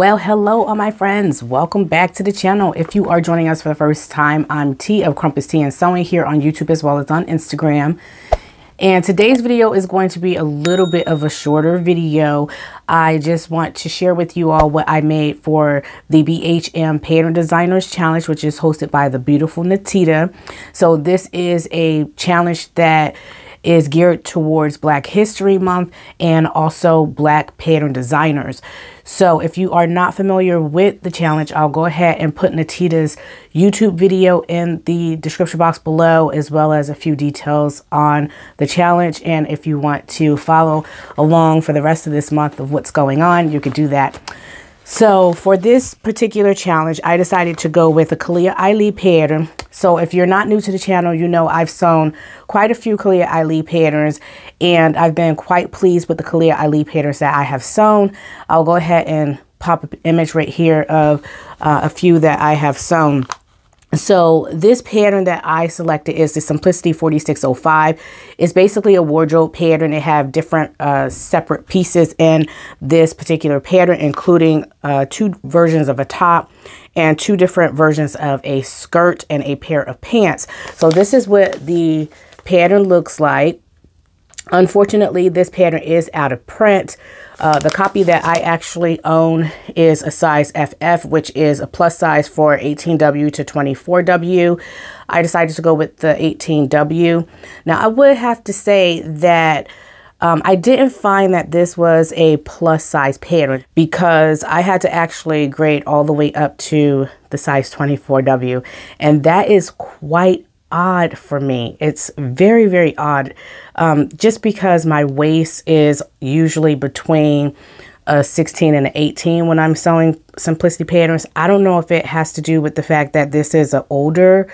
Well, hello all my friends, welcome back to the channel. If you are joining us for the first time, I'm T of Crumpus Tea and Sewing here on YouTube as well as on Instagram. And today's video is going to be a little bit of a shorter video. I just want to share with you all what I made for the BHM Pattern Designers Challenge, which is hosted by the beautiful Nateida. So this is a challenge that is geared towards Black History Month and also Black pattern designers. So if you are not familiar with the challenge, I'll go ahead and put Nateida's YouTube video in the description box below, as well as a few details on the challenge. And if you want to follow along for the rest of this month of what's going on, you could do that. So for this particular challenge, I decided to go with a Khaliah pattern. So if you're not new to the channel, you know I've sewn quite a few Khaliah patterns, and I've been quite pleased with the Khaliah patterns that I have sewn. I'll go ahead and pop an image right here of a few that I have sewn. So this pattern that I selected is the Simplicity 4605. It's basically a wardrobe pattern. It have different separate pieces in this particular pattern, including two versions of a top and two different versions of a skirt and a pair of pants. So this is what the pattern looks like. Unfortunately, this pattern is out of print. The copy that I actually own is a size FF, which is a plus size for 18W to 24W. I decided to go with the 18W. Now, I would have to say that I didn't find that this was a plus size pattern, because I had to actually grade all the way up to the size 24W. And that is quite odd for me. It's very, very odd, just because my waist is usually between a 16 and an 18 when I'm sewing Simplicity patterns. I don't know if it has to do with the fact that this is an older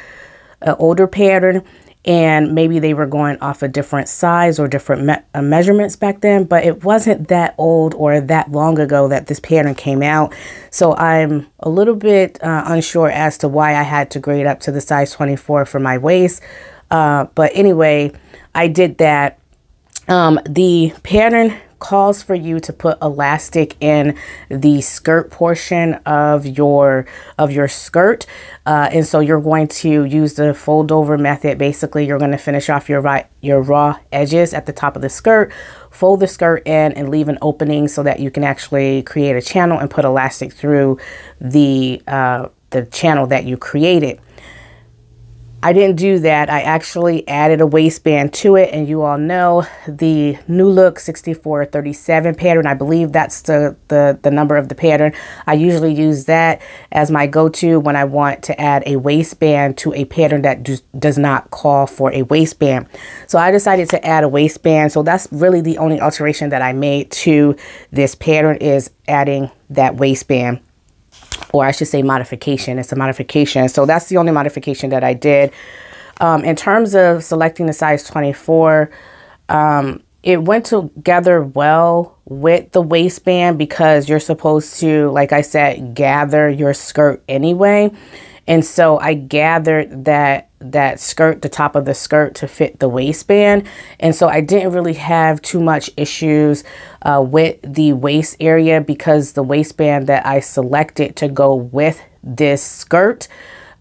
pattern, and maybe they were going off a different size or different measurements back then, but it wasn't that old or that long ago that this pattern came out. So I'm a little bit unsure as to why I had to grade up to the size 24 for my waist. But anyway, I did that. The pattern calls for you to put elastic in the skirt portion of your skirt, and so you're going to use the fold over method. Basically, you're going to finish off your raw edges at the top of the skirt, fold the skirt in, and leave an opening so that you can actually create a channel and put elastic through the channel that you created. I didn't do that. I actually added a waistband to it, and you all know the New Look 6437 pattern. I believe that's the number of the pattern. I usually use that as my go-to when I want to add a waistband to a pattern that does not call for a waistband. So I decided to add a waistband. So that's really the only alteration that I made to this pattern, is adding that waistband. Or I should say modification. It's a modification. So that's the only modification that I did. In terms of selecting the size 24, it went together well with the waistband, because you're supposed to, like I said, gather your skirt anyway. And so I gathered that skirt, the top of the skirt, to fit the waistband. And so I didn't really have too much issues with the waist area, because the waistband that I selected to go with this skirt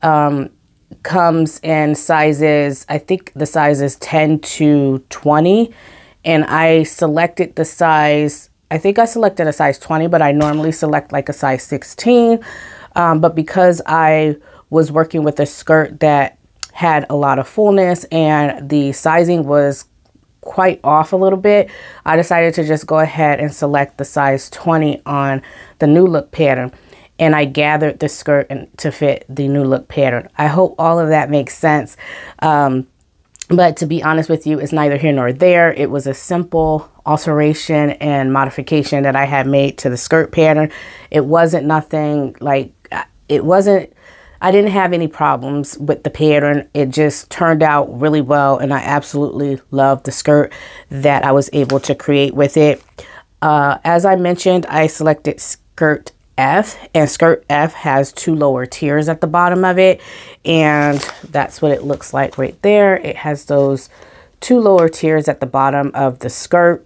comes in sizes, I think the size is 10 to 20. And I selected the size, I think I selected a size 20, but I normally select like a size 16. But because I was working with a skirt that had a lot of fullness and the sizing was quite off a little bit, I decided to just go ahead and select the size 20 on the New Look pattern. And I gathered the skirt to fit the New Look pattern. I hope all of that makes sense. But to be honest with you, it's neither here nor there. It was a simple alteration and modification that I had made to the skirt pattern. It wasn't nothing like, I didn't have any problems with the pattern. It just turned out really well, and I absolutely love the skirt that I was able to create with it. As I mentioned, I selected skirt F, and skirt F has two lower tiers at the bottom of it, and that's what it looks like right there. It has those two lower tiers at the bottom of the skirt.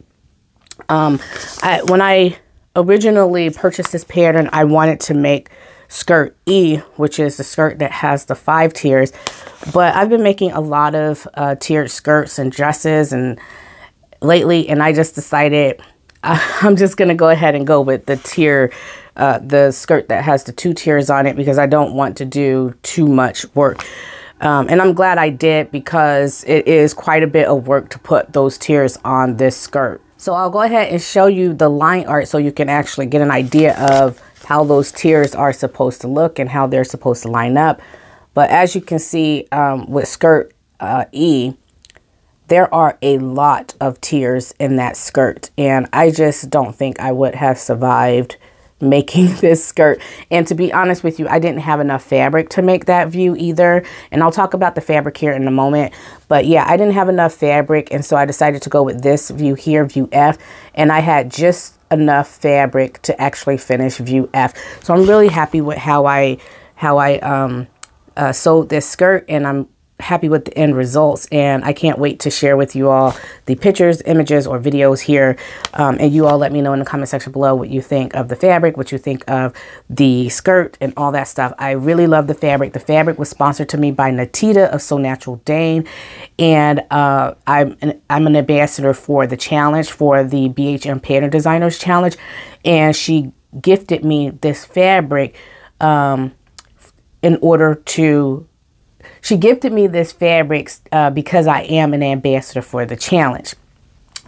When I originally purchased this pattern, I wanted to make skirt E, which is the skirt that has the 5 tiers. But I've been making a lot of tiered skirts and dresses and lately, and I just decided I'm just going to go ahead and go with the tier, the skirt that has the 2 tiers on it, because I don't want to do too much work. And I'm glad I did, because it is quite a bit of work to put those tiers on this skirt. So I'll go ahead and show you the line art so you can actually get an idea of how those tiers are supposed to look and how they're supposed to line up. But as you can see with skirt E, there are a lot of tiers in that skirt, and I just don't think I would have survived making this skirt. And to be honest with you, I didn't have enough fabric to make that view either, and I'll talk about the fabric here in a moment. But yeah, I didn't have enough fabric, and so I decided to go with this view here, view F, and I had just enough fabric to actually finish view F. So I'm really happy with how I sewed this skirt, and I'm happy with the end results, and I can't wait to share with you all the pictures, images, or videos here. And you all let me know in the comment section below what you think of the fabric, what you think of the skirt, and all that stuff. I really love the fabric. The fabric was sponsored to me by Nateida of So Natural DANE, and I'm an ambassador for the challenge, for the BHM Pattern Designers Challenge, and she gifted me this fabric she gifted me this fabric because I am an ambassador for the challenge.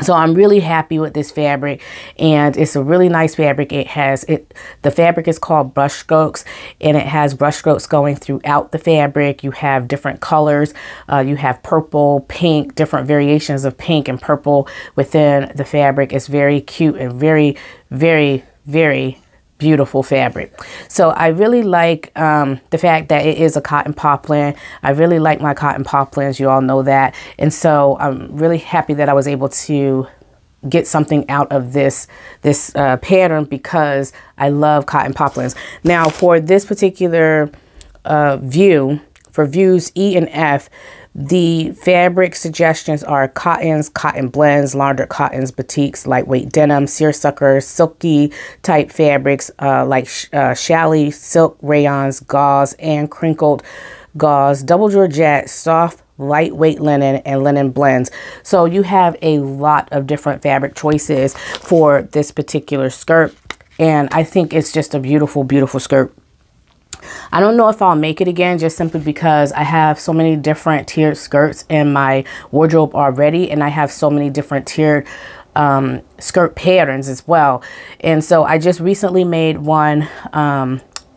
So I'm really happy with this fabric, and it's a really nice fabric. The fabric is called brush strokes, and it has brush strokes going throughout the fabric. You have different colors. You have purple, pink, different variations of pink and purple within the fabric. It's very cute and very, very, very beautiful fabric. So I really like the fact that it is a cotton poplin. I really like my cotton poplins, you all know that, and so I'm really happy that I was able to get something out of this pattern, because I love cotton poplins. Now for this particular view, for views E and F, the fabric suggestions are cottons, cotton blends, laundered cottons, batiks, lightweight denim, seersucker, silky type fabrics like challis, silk, rayons, gauze, and crinkled gauze, double georgette, soft, lightweight linen, and linen blends. So you have a lot of different fabric choices for this particular skirt, and I think it's just a beautiful, beautiful skirt. I don't know if I'll make it again, just simply because I have so many different tiered skirts in my wardrobe already, and I have so many different tiered skirt patterns as well. And so I just recently made one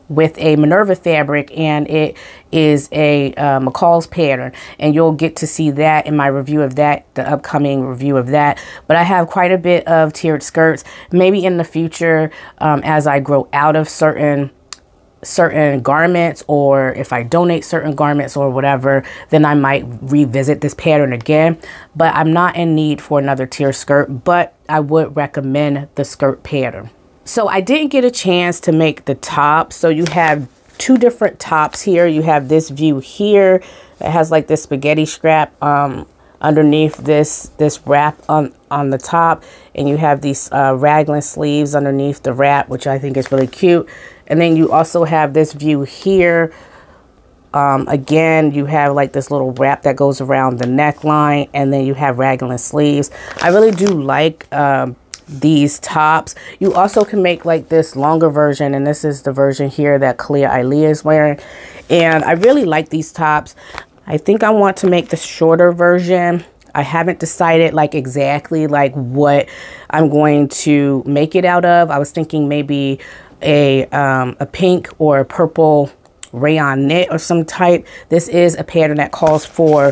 with a Minerva fabric, and it is a McCall's pattern, and you'll get to see that in my review of that, the upcoming review of that. But I have quite a bit of tiered skirts. Maybe in the future, as I grow out of certain garments, or if I donate certain garments or whatever, then I might revisit this pattern again. But I'm not in need for another tier skirt, but I would recommend the skirt pattern. So I didn't get a chance to make the top. So you have 2 different tops here. You have this view here that has like this spaghetti strap underneath this wrap on the top, and you have these raglan sleeves underneath the wrap, which I think is really cute. And then you also have this view here. Again, you have like this little wrap that goes around the neckline, and then you have raglan sleeves. I really do like these tops. You also can make like this longer version, and this is the version here that Khaliah is wearing, and I really like these tops. I think I want to make the shorter version. I haven't decided like exactly like what I'm going to make it out of. I was thinking maybe a pink or a purple rayon knit or some type. This is a pattern that calls for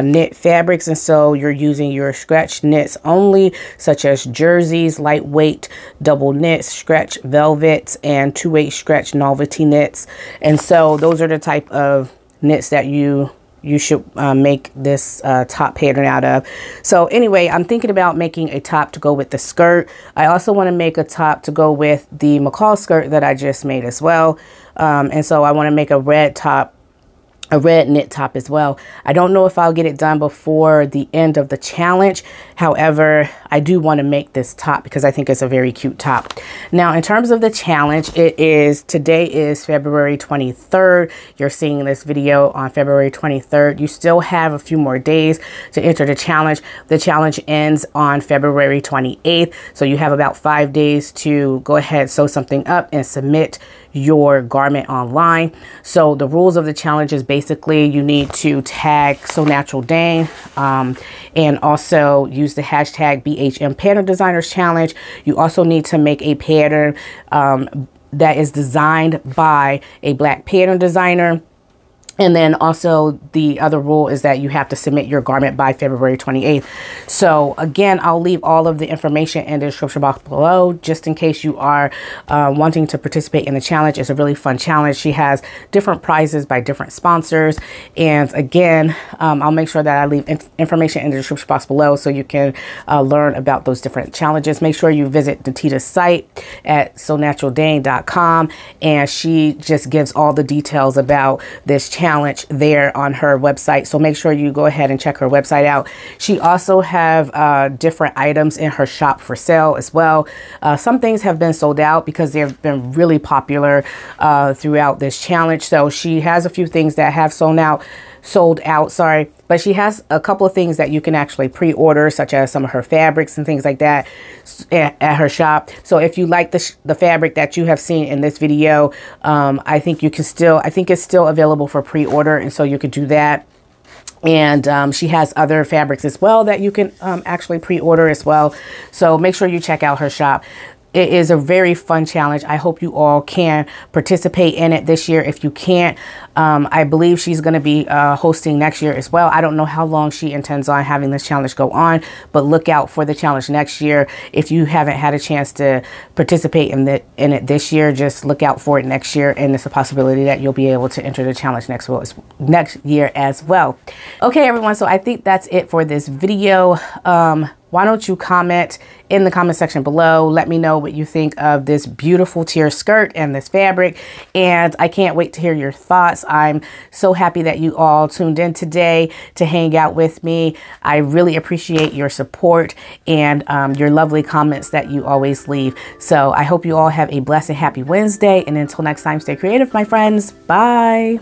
knit fabrics, and so you're using your stretch knits only, such as jerseys, lightweight double knits, stretch velvets, and 2/8 stretch novelty knits. And so those are the type of knits that you should make this top pattern out of. So anyway, I'm thinking about making a top to go with the skirt. I also want to make a top to go with the McCall skirt that I just made as well. And so I want to make a red top, a red knit top as well. I don't know if I'll get it done before the end of the challenge. However, I do want to make this top because I think it's a very cute top. Now, in terms of the challenge, today is February 23rd. You're seeing this video on February 23rd. You still have a few more days to enter the challenge. The challenge ends on February 28th. So you have about 5 days to go ahead, sew something up and submit your garment online. So the rules of the challenge is basically you need to tag So Natural DANE and also use the hashtag BHM Pattern Designers Challenge. You also need to make a pattern that is designed by a Black pattern designer. And then also the other rule is that you have to submit your garment by February 28th. So again, I'll leave all of the information in the description box below, just in case you are wanting to participate in the challenge. It's a really fun challenge. She has different prizes by different sponsors. And again, I'll make sure that I leave information in the description box below so you can learn about those different challenges. Make sure you visit Nateida's site at sonaturaldane.com, and she just gives all the details about this challenge there on her website. So make sure you go ahead and check her website out. She also have different items in her shop for sale as well. Some things have been sold out because they've been really popular throughout this challenge. So she has a few things that have sold out, but she has a couple of things that you can actually pre-order, such as some of her fabrics and things like that at her shop. So if you like the fabric that you have seen in this video, I think it's still available for pre-order, and so you could do that. And she has other fabrics as well that you can actually pre-order as well. So make sure you check out her shop. It is a very fun challenge. I hope you all can participate in it this year. If you can't, I believe she's going to be hosting next year as well. I don't know how long she intends on having this challenge go on, but look out for the challenge next year. If you haven't had a chance to participate in it this year, just look out for it next year, and it's a possibility that you'll be able to enter the challenge next year as well. Okay, everyone, so I think that's it for this video. Why don't you comment in the comment section below? Let me know what you think of this beautiful tier skirt and this fabric. And I can't wait to hear your thoughts. I'm so happy that you all tuned in today to hang out with me. I really appreciate your support and your lovely comments that you always leave. So I hope you all have a blessed and happy Wednesday. And until next time, stay creative, my friends. Bye.